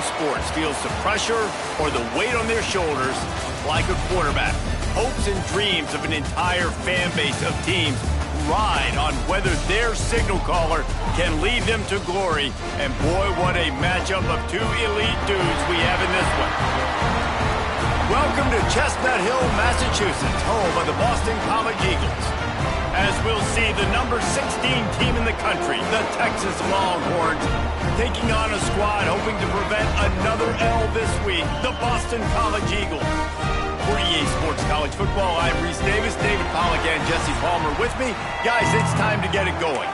sports feels the pressure or the weight on their shoulders like a quarterback. Hopes and dreams of an entire fan base of teams ride on whether their signal caller can lead them to glory. And boy, what a matchup of two elite dudes we have in this one. Welcome to Chestnut Hill, Massachusetts, home of the Boston College Eagles. As we'll see the number 16 team in the country, the Texas Longhorns, taking on a squad hoping to prevent another L this week, the Boston College Eagles. For EA Sports College Football, I'm Reese Davis, David Pollack, and Jesse Palmer with me. Guys, it's time to get it going.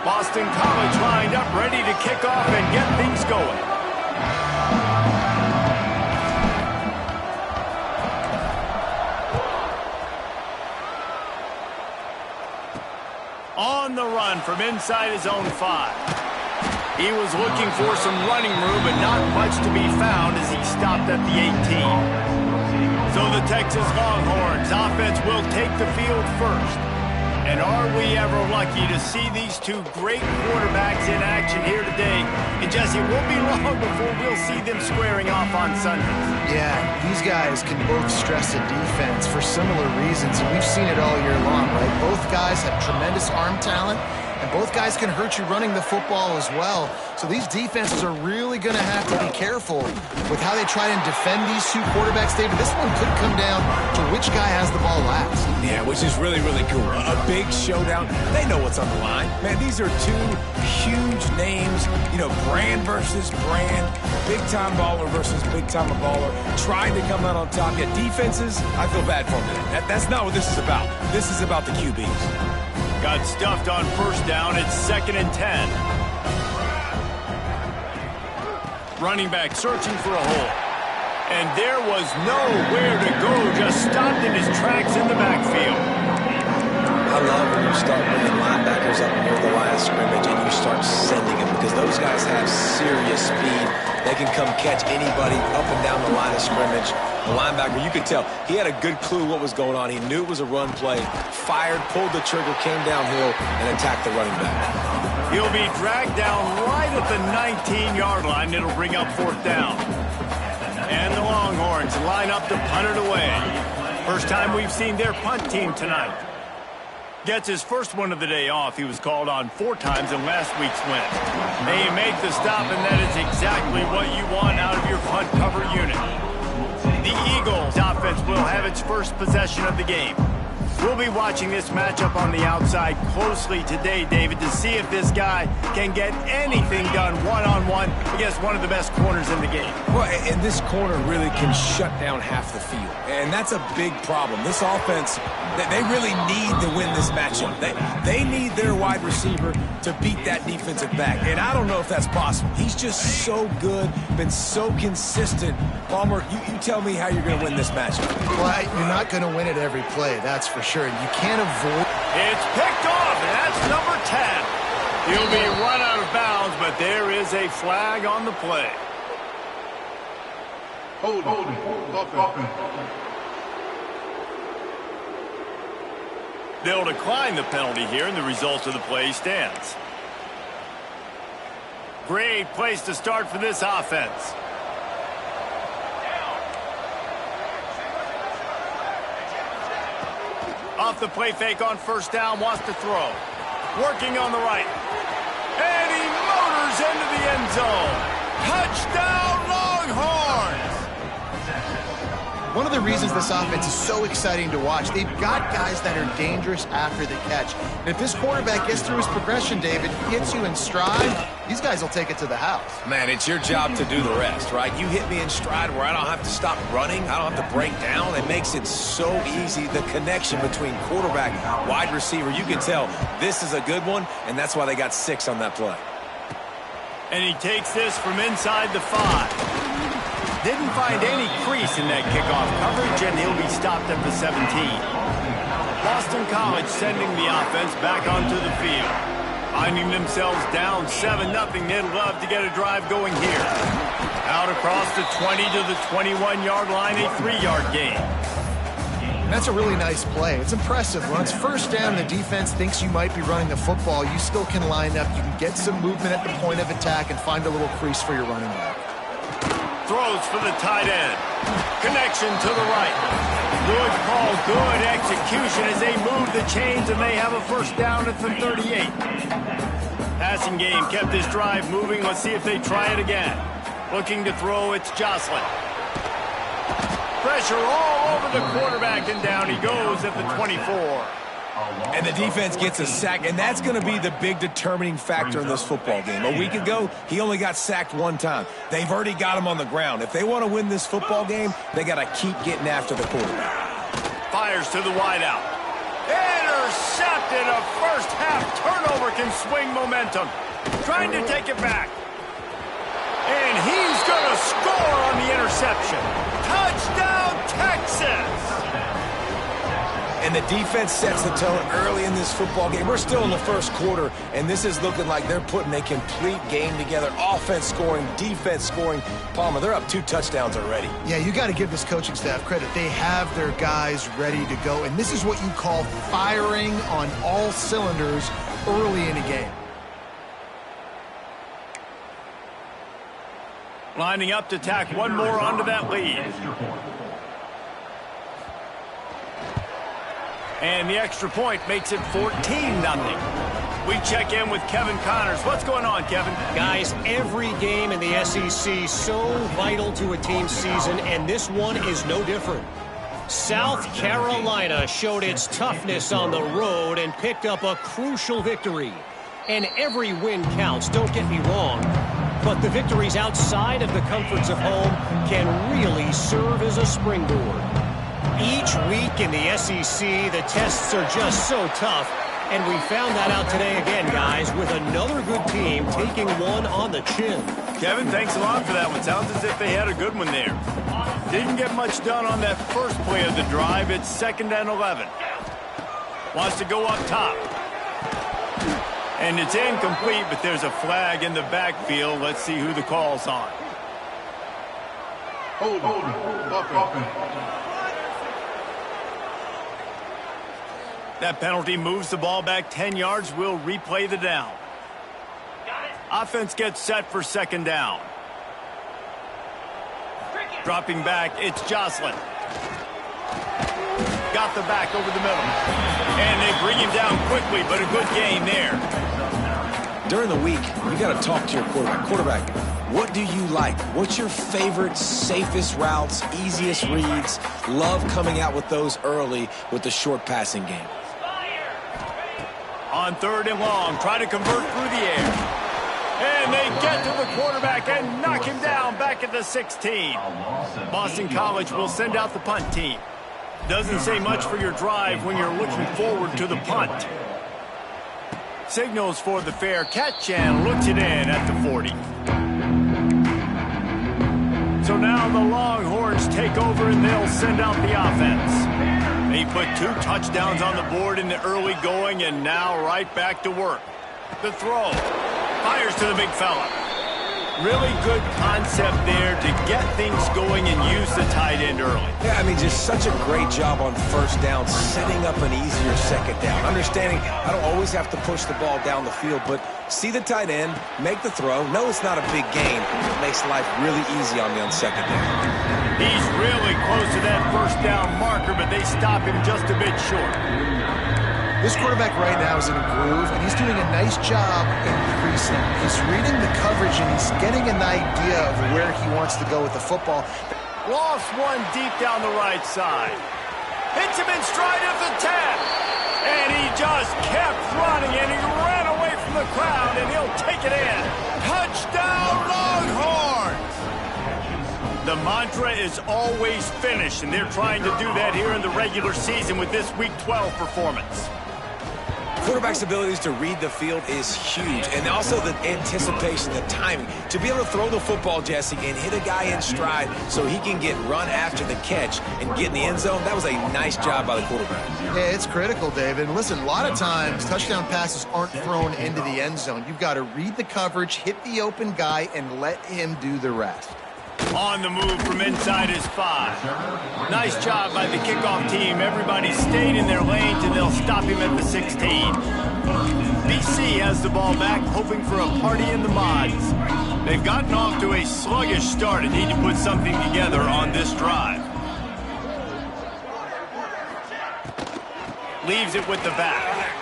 Boston College lined up, ready to kick off and get things going. On the run from inside his own 5. He was looking for some running room, but not much to be found as he stopped at the 18. So the Texas Longhorns offense will take the field first. And are we ever lucky to see these two great quarterbacks in action here today? And Jesse, it won't be long before we'll see them squaring off on Sundays. Yeah, these guys can both stress a defense for similar reasons, and we've seen it all year long, right? Both guys have tremendous arm talent, and both guys can hurt you running the football as well. So these defenses are really going to have to be careful with how they try and defend these two quarterbacks, David. This one could come down to which guy has the ball last. Yeah, which is really, really cool. A big showdown. They know what's on the line. Man, these are two huge names. You know, brand versus brand. Big-time baller versus big-time baller. Trying to come out on top. Yet defenses, I feel bad for them. That's not what this is about. This is about the QBs. Got stuffed on first down. It's 2nd and 10. Running back searching for a hole. And there was nowhere to go. Just stopped in his tracks in the backfield. I love when you start bringing linebackers up near the line of scrimmage and you start sending them because those guys have serious speed. They can come catch anybody up and down the line of scrimmage. The linebacker, you could tell, he had a good clue what was going on. He knew it was a run play, fired, pulled the trigger, came downhill, and attacked the running back. He'll be dragged down right at the 19-yard line. It'll bring up 4th down. And the Longhorns line up to punt it away. First time we've seen their punt team tonight. Gets his first one of the day off. He was called on 4 times in last week's win. They make the stop, and that is exactly what you want out of your punt cover unit. The Eagles offense will have its first possession of the game. We'll be watching this matchup on the outside closely today, David, to see if this guy can get anything done one-on-one against one of the best corners in the game. Well, and this corner really can shut down half the field. And that's a big problem. This offense, they really need to win this matchup. They need their wide receiver to beat that defensive back. And I don't know if that's possible. He's just so good, been so consistent. Palmer, you tell me how you're going to win this matchup. Well, you're not going to win it every play, that's for sure. You can't avoid. It's picked off, and that's number 10. He'll be run out of bounds, but there is a flag on the play. Hold it. They'll decline the penalty here, and the result of the play stands. Great place to start for this offense. Off the play fake on first down, wants to throw. Working on the right. And he motors into the end zone. Touchdown, Longhorns! One of the reasons this offense is so exciting to watch, they've got guys that are dangerous after the catch. And if this quarterback gets through his progression, David, hits you in stride, these guys will take it to the house. Man, it's your job to do the rest, right? You hit me in stride where I don't have to stop running. I don't have to break down. It makes it so easy, the connection between quarterback, wide receiver. You can tell this is a good one, and that's why they got 6 on that play. And he takes this from inside the 5. Didn't find any crease in that kickoff coverage, and he'll be stopped at the 17. Boston College sending the offense back onto the field. Finding themselves down 7-0, they'd love to get a drive going here. Out across the 20 to the 21-yard line, a 3-yard gain. And that's a really nice play. It's impressive. When it's first down, the defense thinks you might be running the football. You still can line up. You can get some movement at the point of attack and find a little crease for your running back. Throws for the tight end. Connection to the right. Good call, good execution as they move the chains and they have a first down at the 38. Passing game kept this drive moving. Let's see if they try it again. Looking to throw, it's Joslin. Pressure all over the quarterback, and down he goes at the 24. And the defense gets a sack, and that's going to be the big determining factor in this football game. A week ago, he only got sacked one time. They've already got him on the ground. If they want to win this football game, they got to keep getting after the quarterback. Fires to the wideout. Intercepted. A first-half turnover can swing momentum. Trying to take it back. And he's going to score on the interception. Touchdown, Texas! And the defense sets the tone early in this football game. We're still in the first quarter, and this is looking like they're putting a complete game together. Offense scoring, defense scoring. Palmer, they're up 2 touchdowns already. Yeah, you got to give this coaching staff credit. They have their guys ready to go, and this is what you call firing on all cylinders early in a game. Lining up to tack one more onto that lead. And the extra point makes it 14-0. We check in with Kevin Connors. What's going on, Kevin? Guys, every game in the SEC so vital to a team's season, and this one is no different. South Carolina showed its toughness on the road and picked up a crucial victory. And every win counts, don't get me wrong. But the victories outside of the comforts of home can really serve as a springboard. Each week in the SEC, the tests are just so tough, and we found that out today again, guys, with another good team taking one on the chin. Kevin, thanks a lot for that one. Sounds as if they had a good one there. Didn't get much done on that first play of the drive. It's 2nd and 11. Wants to go up top. And it's incomplete, but there's a flag in the backfield. Let's see who the call's on. Hold on. That penalty moves the ball back 10 yards. We'll replay the down. Offense gets set for 2nd down. Dropping back, it's Joslin. Got the back over the middle. And they bring him down quickly, but a good gain there. During the week, you got to talk to your quarterback. Quarterback, what do you like? What's your favorite, safest routes, easiest reads? Love coming out with those early with the short passing game. On 3rd and long, try to convert through the air. And they get to the quarterback and knock him down back at the 16. Boston College will send out the punt team. Doesn't say much for your drive when you're looking forward to the punt. Signals for the fair catch and looks it in at the 40. So now the Longhorns take over and they'll send out the offense. They put 2 touchdowns on the board in the early going and now right back to work. The throw. Fires to the big fella. Really good concept there to get things going and use the tight end early. Yeah, I mean, just such a great job on first down, setting up an easier 2nd down. Understanding I don't always have to push the ball down the field, but see the tight end, make the throw. No, it's not a big gain. It makes life really easy on me on 2nd down. He's really close to that first down marker, but they stop him just a bit short. This quarterback right now is in a groove, and he's doing a nice job increasing. He's reading the coverage, and he's getting an idea of where he wants to go with the football. Lost one deep down the right side. Hits him in stride at the 10. And he just kept running, and he ran away from the crowd, and he'll take it in. Touchdown, Longhorns! The mantra is always finish, and they're trying to do that here in the regular season with this Week 12 performance. Quarterback's abilities to read the field is huge, and also the anticipation, the timing. To be able to throw the football, Jesse, and hit a guy in stride so he can get run after the catch and get in the end zone, that was a nice job by the quarterback. Yeah, it's critical, David. Listen, a lot of times touchdown passes aren't thrown into the end zone. You've got to read the coverage, hit the open guy, and let him do the rest. On the move from inside his 5. Nice job by the kickoff team. Everybody stayed in their lanes, and they'll stop him at the 16. BC has the ball back, hoping for a party in the mods. They've gotten off to a sluggish start and need to put something together on this drive. Leaves it with the back.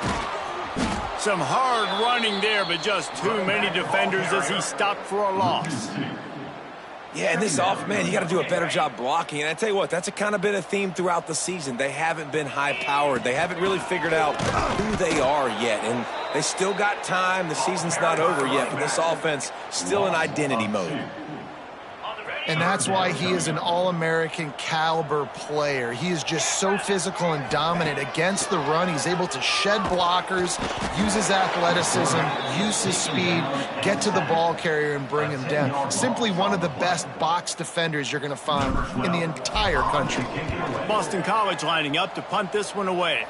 Some hard running there, but just too many defenders as he stopped for a loss. Yeah, and this man, you got to do a better job blocking. And I tell you what, that's kind of been a theme throughout the season. They haven't been high-powered. They haven't really figured out who they are yet. And they still got time. The season's not over yet, but this offense still in identity mode. And that's why he is an All-American caliber player. He is just so physical and dominant against the run. He's able to shed blockers, use his athleticism, use his speed, get to the ball carrier and bring him down. Simply one of the best box defenders you're going to find in the entire country. Boston College lining up to punt this one away.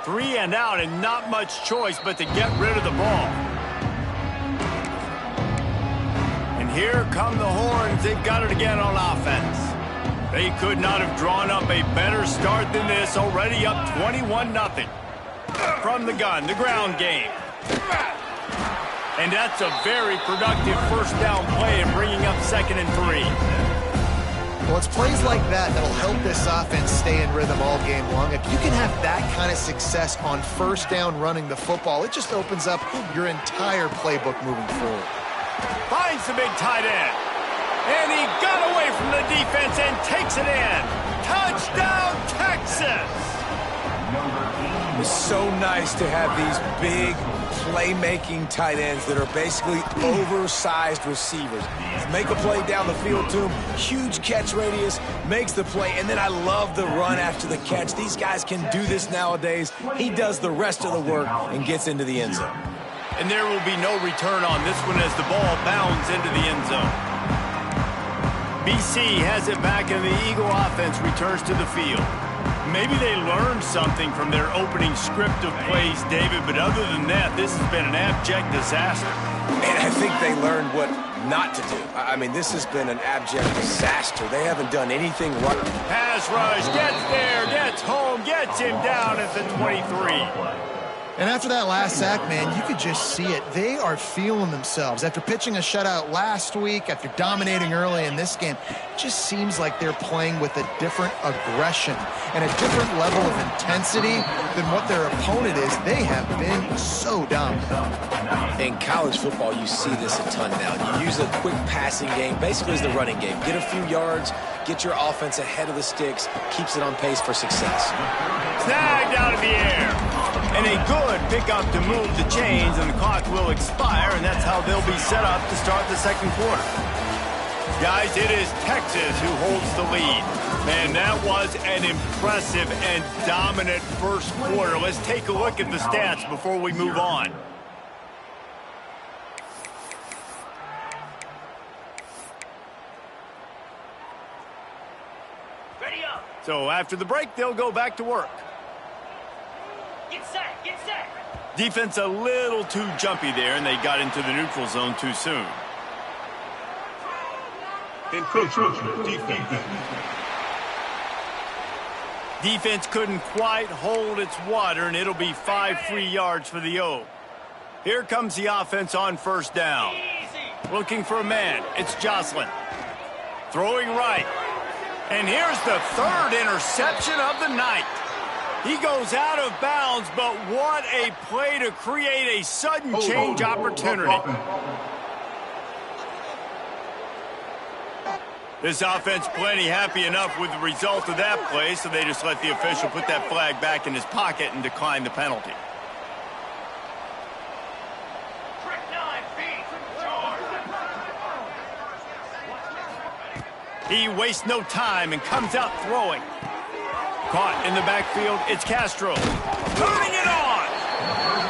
3 and out, and not much choice but to get rid of the ball. Here come the horns. They've got it again on offense. They could not have drawn up a better start than this. Already up 21-0. From the gun, the ground game. And that's a very productive first down play and bringing up 2nd and 3. Well, it's plays like that that'll help this offense stay in rhythm all game long. If you can have that kind of success on first down running the football, it just opens up your entire playbook moving forward. Finds the big tight end. And he got away from the defense and takes it in. Touchdown, Texas! It's so nice to have these big playmaking tight ends that are basically oversized receivers. Make a play down the field to him, huge catch radius, makes the play, and then I love the run after the catch. These guys can do this nowadays. He does the rest of the work and gets into the end zone. And there will be no return on this one as the ball bounds into the end zone. BC has it back and the Eagle offense returns to the field. Maybe they learned something from their opening script of plays, David, but other than that, this has been an abject disaster. And I think they learned what not to do. I mean, this has been an abject disaster. They haven't done anything right. Pass rush, gets there, gets home, gets him down at the 23. And after that last sack, man, you could just see it. They are feeling themselves. After pitching a shutout last week, after dominating early in this game, it just seems like they're playing with a different aggression and a different level of intensity than what their opponent is. They have been so dominant. In college football, you see this a ton now. You use a quick passing game, basically as the running game. Get a few yards, get your offense ahead of the sticks, keeps it on pace for success. Snagged out of the air. And a good pickup to move the chains, and the clock will expire, and that's how they'll be set up to start the second quarter. Guys, it is Texas who holds the lead. Man, that was an impressive and dominant first quarter. Let's take a look at the stats before we move on. Ready up. So after the break, they'll go back to work. Get set, get set. Defense a little too jumpy there, and they got into the neutral zone too soon. Encroachment defense. Defense couldn't quite hold its water, and it'll be 5 free yards for the O. Here comes the offense on first down. Looking for a man. It's Jocelyn. Throwing right. And here's the 3rd interception of the night. He goes out of bounds, but what a play to create a sudden change opportunity. This offense plenty happy enough with the result of that play, so they just let the official put that flag back in his pocket and decline the penalty. He wastes no time and comes out throwing. Caught in the backfield, it's Castro. Turning it on!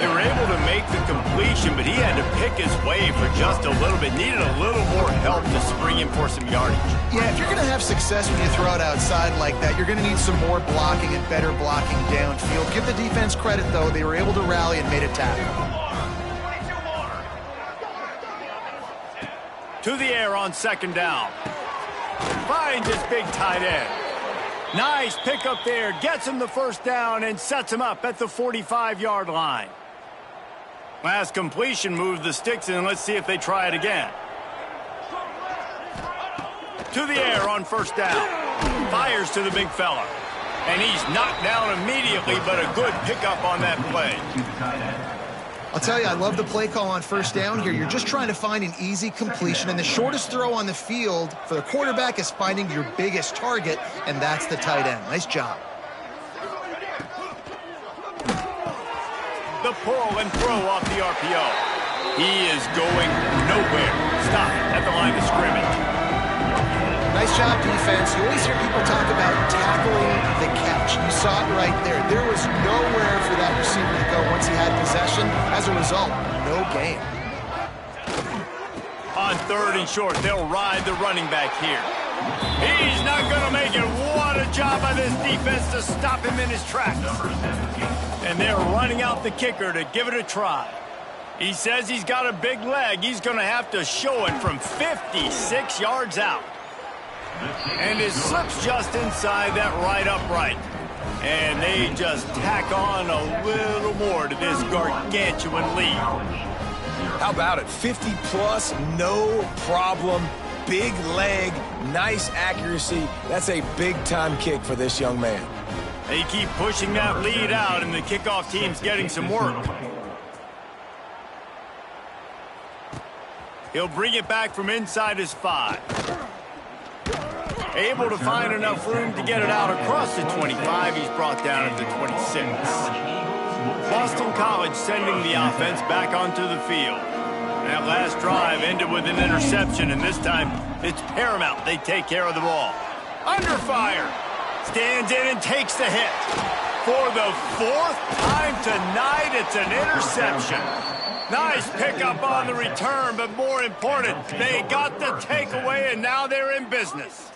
They were able to make the completion, but he had to pick his way for just a little bit. Needed a little more help to spring him for some yardage. Yeah, if you're going to have success when you throw it outside like that, you're going to need some more blocking and better blocking downfield. Give the defense credit, though. They were able to rally and made a tackle. To the air on second down. finds his big tight end. Nice pickup there. Gets him the first down and sets him up at the 45-yard line. Last completion moved the sticks in. Let's see if they try it again. To the air on first down. Fires to the big fella. And he's knocked down immediately, but a good pickup on that play. I'll tell you, I love the play call on first down here. You're just trying to find an easy completion, and the shortest throw on the field for the quarterback is finding your biggest target, and that's the tight end. Nice job. The pull and throw off the RPO. He is going nowhere. Stop at the line of scrimmage. Nice job, defense. You always hear people talk about tackling the catch. You saw it right there. There was nowhere for that receiver to go once he had possession. As a result, no gain. On third and short, they'll ride the running back here. He's not going to make it. What a job by this defense to stop him in his tracks. And they're running out the kicker to give it a try. He says he's got a big leg. He's going to have to show it from 56 yards out. And it slips just inside that right upright. And they just tack on a little more to this gargantuan lead. How about it? 50-plus, no problem. Big leg, nice accuracy. That's a big-time kick for this young man. They keep pushing that lead out, and the kickoff team's getting some work. He'll bring it back from inside his 5. Able to find enough room to get it out across the 25. He's brought down at the 26. Boston College sending the offense back onto the field. That last drive ended with an interception, and this time it's paramount they take care of the ball. Under fire. Stands in and takes the hit. For the 4th time tonight, it's an interception. Nice pickup on the return, but more important, they got the takeaway, and now they're in business.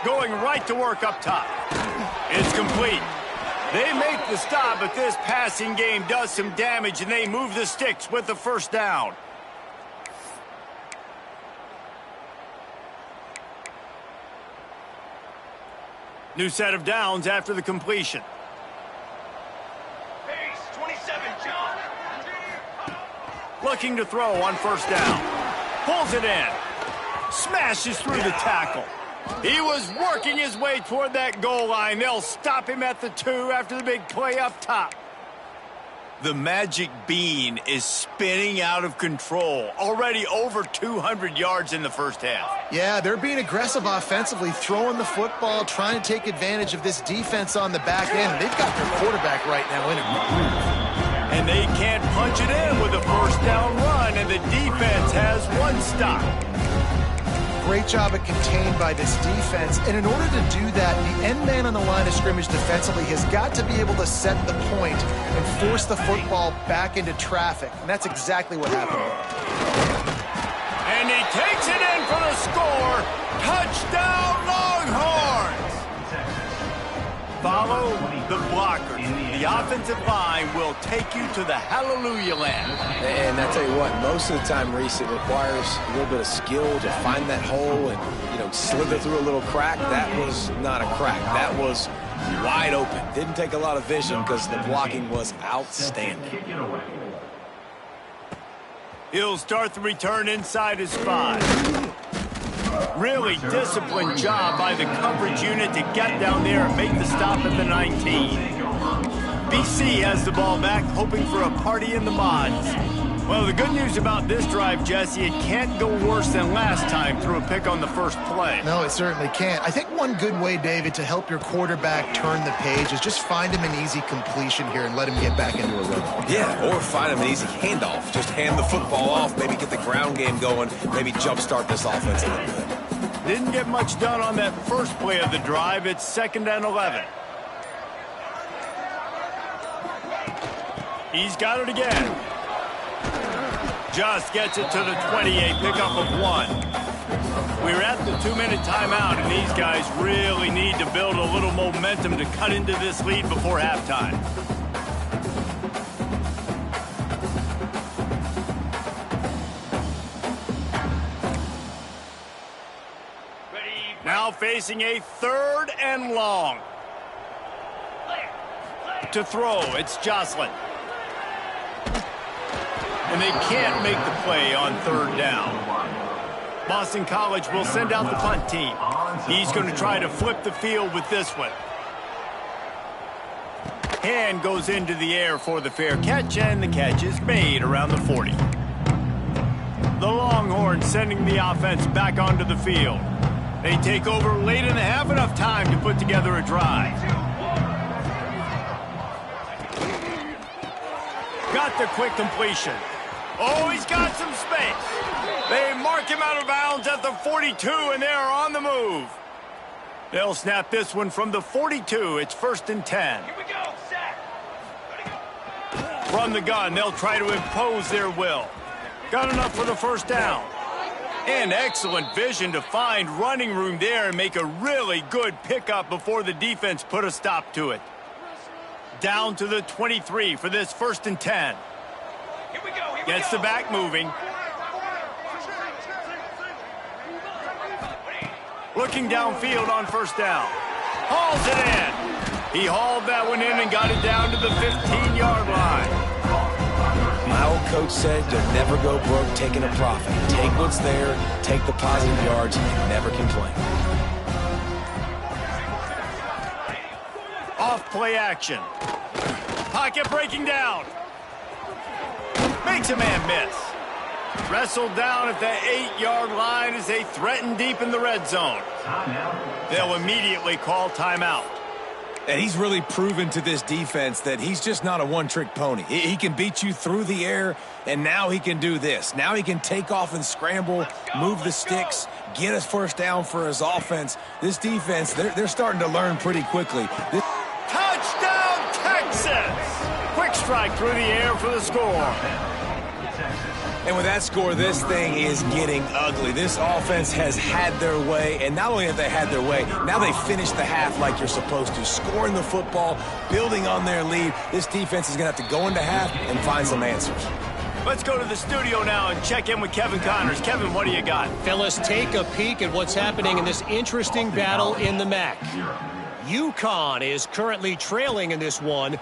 Going right to work up top. It's complete. They make the stop, but this passing game does some damage, and they move the sticks with the first down. New set of downs after the completion. Pace, 27, John. Looking to throw on first down. Pulls it in. Smashes through the tackle. He was working his way toward that goal line. They'll stop him at the 2 after the big play up top. The magic bean is spinning out of control. Already over 200 yards in the first half. Yeah, they're being aggressive offensively, throwing the football, trying to take advantage of this defense on the back end. They've got their quarterback right now in it. And they can't punch it in with a first down run, and the defense has one stop. Great job at contained by this defense. And in order to do that, the end man on the line of scrimmage defensively has got to be able to set the point and force the football back into traffic. And that's exactly what happened. And he takes it in for the score. Touchdown, Longhorns! Follow the blockers. The offensive line will take you to the hallelujah land. And I tell you what, most of the time, Reese, it requires a little bit of skill to find that hole and, you know, slither through a little crack. That was not a crack. That was wide open. Didn't take a lot of vision because the blocking was outstanding. He'll start the return inside his 5. Really disciplined job by the coverage unit to get down there and make the stop at the 19. BC has the ball back, hoping for a party in the mods. Well, the good news about this drive, Jesse, it can't go worse than last time through a pick on the first play. No, it certainly can't. I think one good way, David, to help your quarterback turn the page is just find him an easy completion here and let him get back into a rhythm. Yeah, or find him an easy handoff. Just hand the football off, maybe get the ground game going, maybe jumpstart this offense a little bit. Didn't get much done on that first play of the drive. It's 2nd and 11. He's got it again. Just gets it to the 28, pickup of 1. We're at the 2-minute timeout, and these guys really need to build a little momentum to cut into this lead before halftime. Now facing a 3rd and long. To throw, it's Jocelyn. And they can't make the play on 3rd down. Boston College will send out the punt team. He's going to try to flip the field with this one. Hand goes into the air for the fair catch, and the catch is made around the 40. The Longhorns sending the offense back onto the field. They take over late and have enough time to put together a drive. Got the quick completion. Oh, he's got some space. They mark him out of bounds at the 42, and they are on the move. They'll snap this one from the 42. It's 1st and 10. Here we go, Zach. From the gun, they'll try to impose their will. Got enough for the 1st down. And excellent vision to find running room there and make a really good pickup before the defense put a stop to it. Down to the 23 for this 1st and 10. Here we go. Gets the back moving. Looking downfield on 1st down. Hauls it in. He hauled that one in and got it down to the 15-yard line. My old coach said you'll never go broke taking a profit. Take what's there, take the positive yards, and never complain. Off play action. Pocket breaking down. Makes a man miss. Wrestled down at the 8-yard line as they threaten deep in the red zone. They'll immediately call timeout. And he's really proven to this defense that he's just not a one-trick pony. He can beat you through the air, and now he can do this. Now he can take off and scramble, move the sticks, get us 1st down for his offense. This defense, they're starting to learn pretty quickly. Touchdown, Texas! Quick strike through the air for the score. And with that score, this thing is getting ugly. This offense has had their way, and not only have they had their way, now they finish the half like you're supposed to, scoring the football, building on their lead. This defense is going to have to go into half and find some answers. Let's go to the studio now and check in with Kevin Connors. Kevin, what do you got? Fellas, take a peek at what's happening in this interesting battle in the MAC. UConn is currently trailing in this one,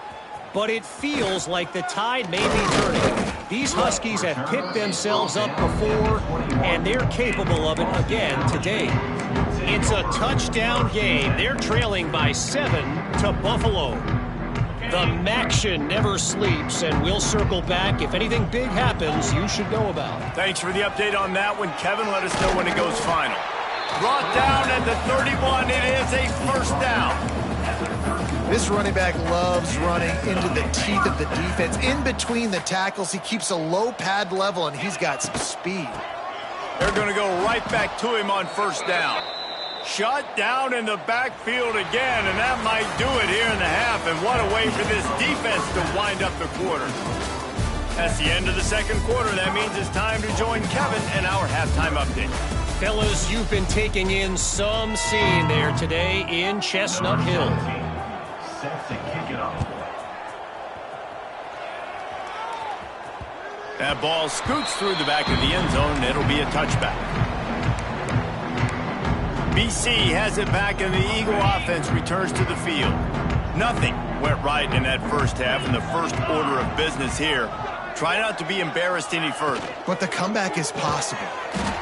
but it feels like the tide may be turning. These Huskies have picked themselves up before, and they're capable of it again today. It's a touchdown game. They're trailing by 7 to Buffalo. The MACtion never sleeps, and we'll circle back. If anything big happens, you should know about. Thanks for the update on that one, Kevin. Let us know when it goes final. Brought down at the 31. It is a 1st down. This running back loves running into the teeth of the defense. In between the tackles, he keeps a low pad level, and he's got some speed. They're going to go right back to him on 1st down. Shut down in the backfield again, and that might do it here in the half. And what a way for this defense to wind up the quarter. That's the end of the 2nd quarter. That means it's time to join Kevin and our halftime update. Fellas, you've been taking in some scene there today in Chestnut Hill. Set to kick it off. That ball scoots through the back of the end zone, and it'll be a touchback. BC has it back, and the Eagle offense returns to the field. Nothing went right in that 1st half, and the first order of business here. Try not to be embarrassed any further. But the comeback is possible.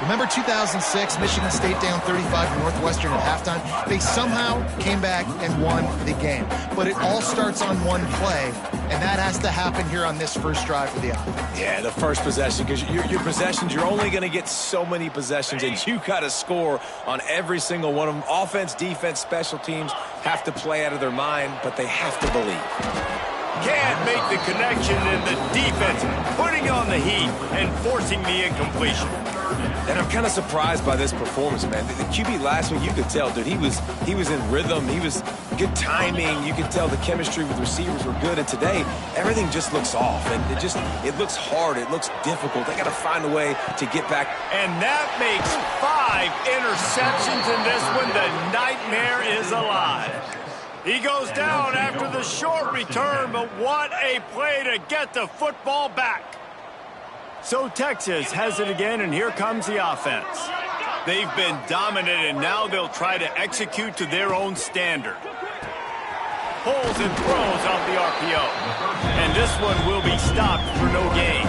Remember 2006, Michigan State down 35 to Northwestern at halftime? They somehow came back and won the game. But it all starts on one play, and that has to happen here on this first drive for the offense. Yeah, the first possession, because your possessions, you're only going to get so many possessions, and you got to score on every single one of them. Offense, defense, special teams have to play out of their mind, but they have to believe. Can't make the connection, and the defense putting on the heat and forcing the incompletion. And I'm kind of surprised by this performance, man. The QB last week, you could tell, dude, he was in rhythm. He was good timing. You could tell the chemistry with receivers were good. And today, everything just looks off. And it looks hard. It looks difficult. They got to find a way to get back. And that makes 5 interceptions in this one. The nightmare is alive. He goes down after the short return, but what a play to get the football back. So Texas has it again, and here comes the offense. They've been dominant, and now they'll try to execute to their own standard. Pulls and throws off the RPO. And this one will be stopped for no gain.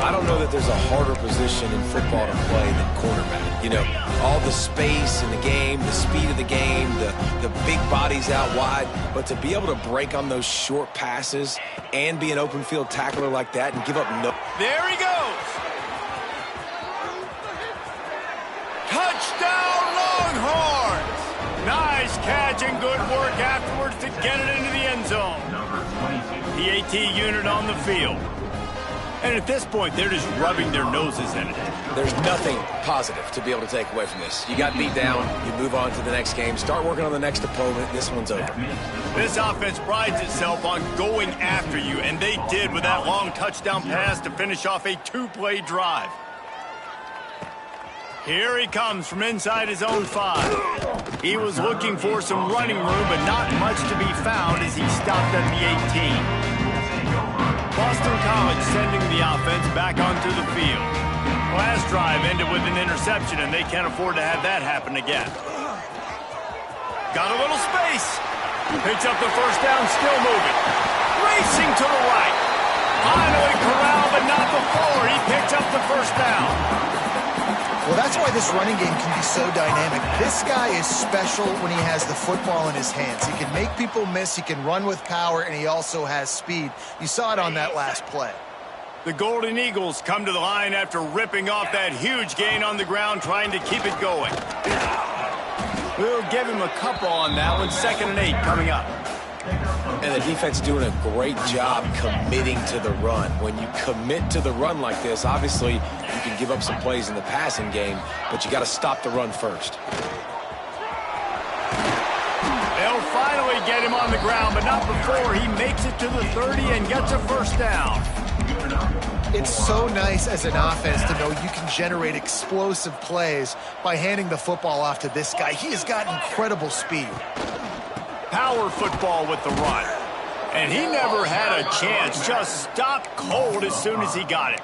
I don't know that there's a harder position in football to play than quarterback. You know, all the space in the game, the speed of the game, the big bodies out wide. But to be able to break on those short passes and be an open field tackler like that and give up no... There he goes. Touchdown, Longhorns. Nice catch and good work afterwards to get it into the end zone. The AT unit on the field. And at this point, they're just rubbing their noses in it. There's nothing positive to be able to take away from this. You got beat down, you move on to the next game, start working on the next opponent, this one's over. This offense prides itself on going after you, and they did with that long touchdown pass to finish off a two-play drive. Here he comes from inside his own 5. He was looking for some running room, but not much to be found as he stopped at the 18. Boston College sending the offense back onto the field. Last drive ended with an interception, and they can't afford to have that happen again. Got a little space. Picks up the first down, still moving. Racing to the right. Finally corralled, but not before he picked up the first down. Well, that's why this running game can be so dynamic. This guy is special when he has the football in his hands. He can make people miss, he can run with power, and he also has speed. You saw it on that last play. The Golden Eagles come to the line after ripping off that huge gain on the ground, trying to keep it going. We'll give him a couple on that one. 2nd and 8 coming up. And the defense doing a great job committing to the run. When you commit to the run like this, obviously you can give up some plays in the passing game, but you got to stop the run first. They'll finally get him on the ground, but not before he makes it to the 30 and gets a first down. It's so nice as an offense to know you can generate explosive plays by handing the football off to this guy. He has got incredible speed. Power football with the run. And he never had a chance. Just stopped cold as soon as he got it.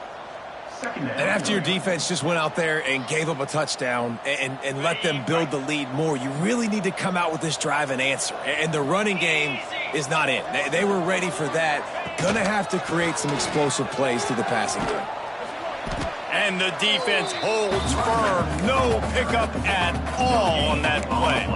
And after your defense just went out there and gave up a touchdown and let them build the lead more, you really need to come out with this drive and answer. And the running game is not in. They were ready for that. Gonna have to create some explosive plays through the passing game. And the defense holds firm. No pickup at all on that play.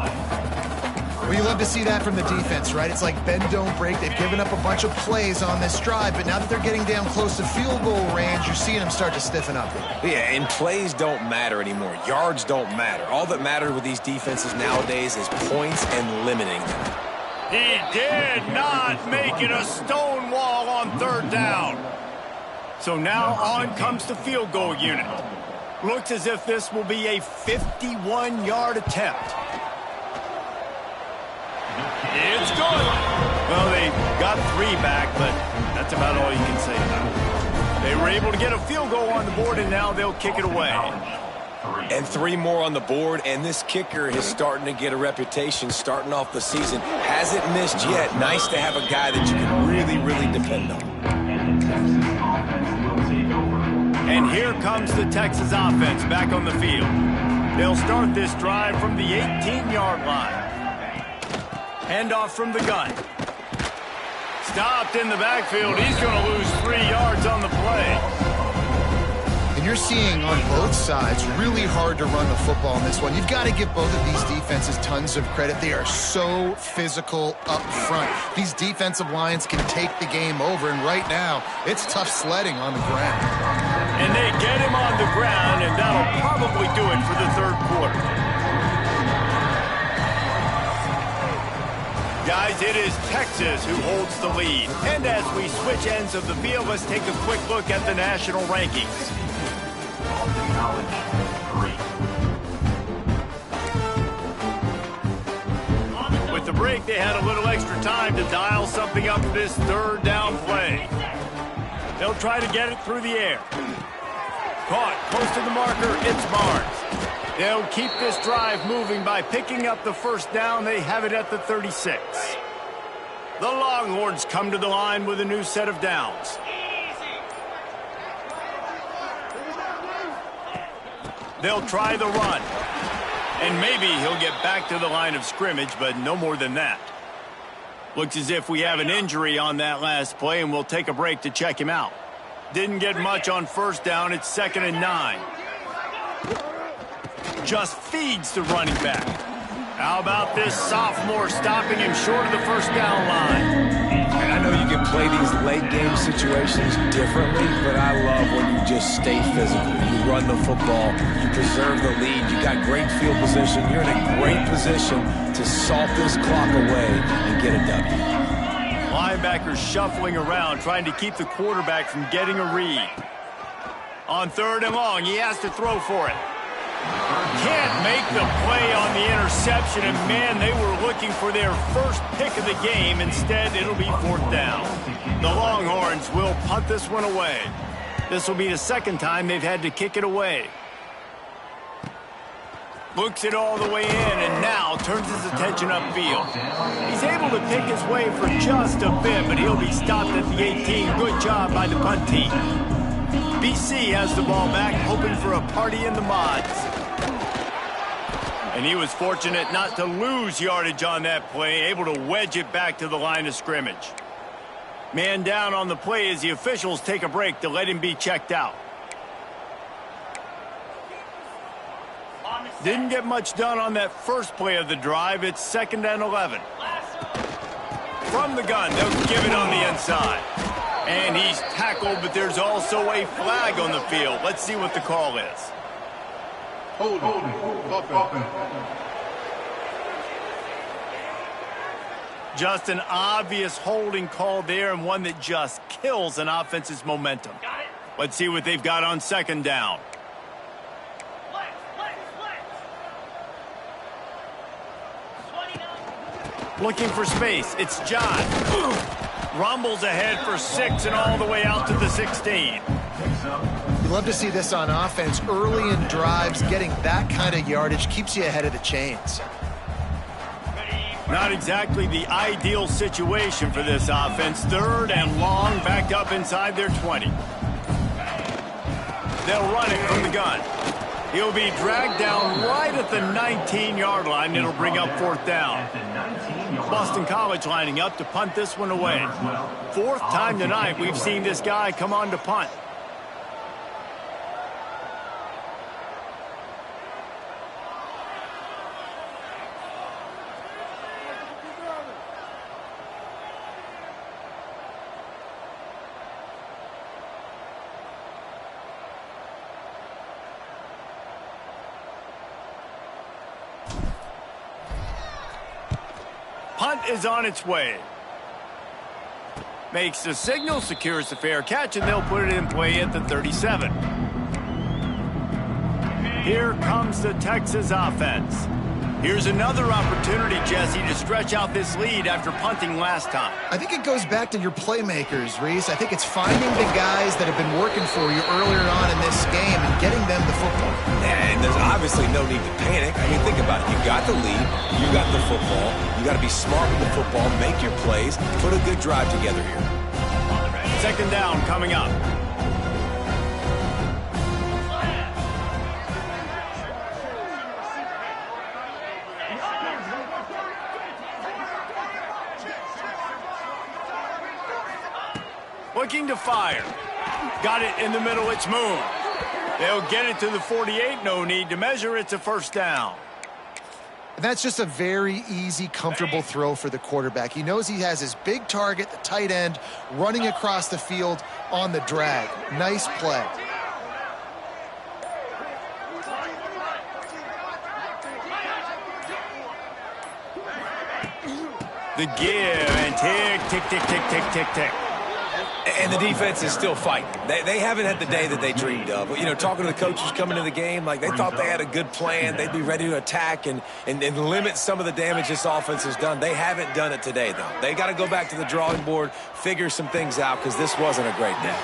Well, you love to see that from the defense, right? It's like bend, don't break. They've given up a bunch of plays on this drive, but now that they're getting down close to field goal range, you're seeing them start to stiffen up. Yeah, and plays don't matter anymore. Yards don't matter. All that matters with these defenses nowadays is points and limiting them. He did not make it a stone wall on 3rd down. So now on comes the field goal unit. Looks as if this will be a 51-yard attempt. It's good. Well, they got 3 back, but that's about all you can say about it. They were able to get a field goal on the board, and now they'll kick it away. And 3 more on the board, and this kicker is starting to get a reputation starting off the season. Hasn't missed yet. Nice to have a guy that you can really, really depend on. And here comes the Texas offense back on the field. They'll start this drive from the 18-yard line. Handoff from the gun. Stopped in the backfield. He's going to lose 3 yards on the play. And you're seeing on both sides really hard to run the football in this one. You've got to give both of these defenses tons of credit. They are so physical up front. These defensive lines can take the game over, and right now, it's tough sledding on the ground. And they get him on the ground, and that'll probably do it for the 3rd quarter. Guys, it is Texas who holds the lead. And as we switch ends of the field, let's take a quick look at the national rankings. With the break, they had a little extra time to dial something up for this 3rd down play. They'll try to get it through the air. Caught close to the marker, it's Barnes. They'll keep this drive moving by picking up the first down. They have it at the 36. The Longhorns come to the line with a new set of downs. They'll try the run. And maybe he'll get back to the line of scrimmage, but no more than that. Looks as if we have an injury on that last play, and we'll take a break to check him out. Didn't get much on first down. It's 2nd and 9. Just feeds the running back. How about this sophomore stopping him short of the first down line? And I know you can play these late-game situations differently, but I love when you just stay physical. You run the football, you preserve the lead, you got great field position, you're in a great position to salt this clock away and get a W. Linebackers shuffling around, trying to keep the quarterback from getting a read. On 3rd and long, he has to throw for it. Can't make the play on the interception, and man, they were looking for their first pick of the game. Instead, it'll be 4th down. The Longhorns will punt this one away. This will be the 2nd time they've had to kick it away. Looks it all the way in, and now turns his attention upfield. He's able to pick his way for just a bit, but he'll be stopped at the 18. Good job by the punt team. BC has the ball back, hoping for a party in the mods. And he was fortunate not to lose yardage on that play, able to wedge it back to the line of scrimmage. Man down on the play as the officials take a break to let him be checked out. Didn't get much done on that first play of the drive. It's 2nd and 11. From the gun, they'll give it on the inside. And he's tackled, but there's also a flag on the field. Let's see what the call is. Holding. Just an obvious holding call there, and one that just kills an offense's momentum. Let's see what they've got on 2nd down. Looking for space. It's John. Rumbles ahead for 6 and all the way out to the 16. You love to see this on offense. Early in drives, getting that kind of yardage keeps you ahead of the chains. Not exactly the ideal situation for this offense. 3rd and long, backed up inside their 20. They'll run it from the gun. He'll be dragged down right at the 19-yard line. It'll bring up 4th down. Boston College lining up to punt this one away. 4th time tonight we've seen this guy come on to punt. Punt is on its way. Makes the signal, secures the fair catch, and they'll put it in play at the 37. Here comes the Texas offense. Here's another opportunity, Jesse, to stretch out this lead after punting last time. I think it goes back to your playmakers, Reese. I think it's finding the guys that have been working for you earlier on in this game and getting them the football. And there's obviously no need to panic. I mean, think about it. You got the lead. You got the football. You got to be smart with the football, make your plays, put a good drive together here. 2nd down coming up. Looking to fire. Got it in the middle. It's Moon. They'll get it to the 48. No need to measure. It's a 1st down. And that's just a very easy, comfortable throw for the quarterback. He knows he has his big target, the tight end, running across the field on the drag. Nice play. The give and tick, tick, tick, tick, tick, tick, tick. And the defense is still fighting. They haven't had the day that they dreamed of. You know, talking to the coaches coming into the game, like they thought they had a good plan. They'd be ready to attack and limit some of the damage this offense has done. They haven't done it today, though. They got to go back to the drawing board, figure some things out, because this wasn't a great day.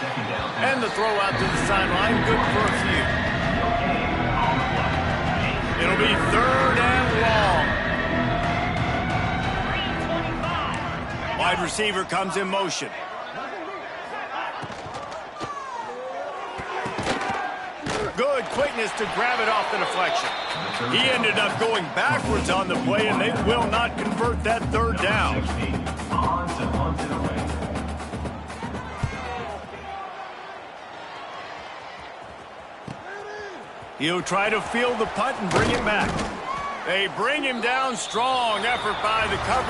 And the throw out to the sideline, good for a few. It'll be 3rd and long. Wide receiver comes in motion. Good quickness to grab it off the deflection. He ended up going backwards on the play, and they will not convert that third down. He'll try to field the punt and bring it back. They bring him down. Strong effort by the coverage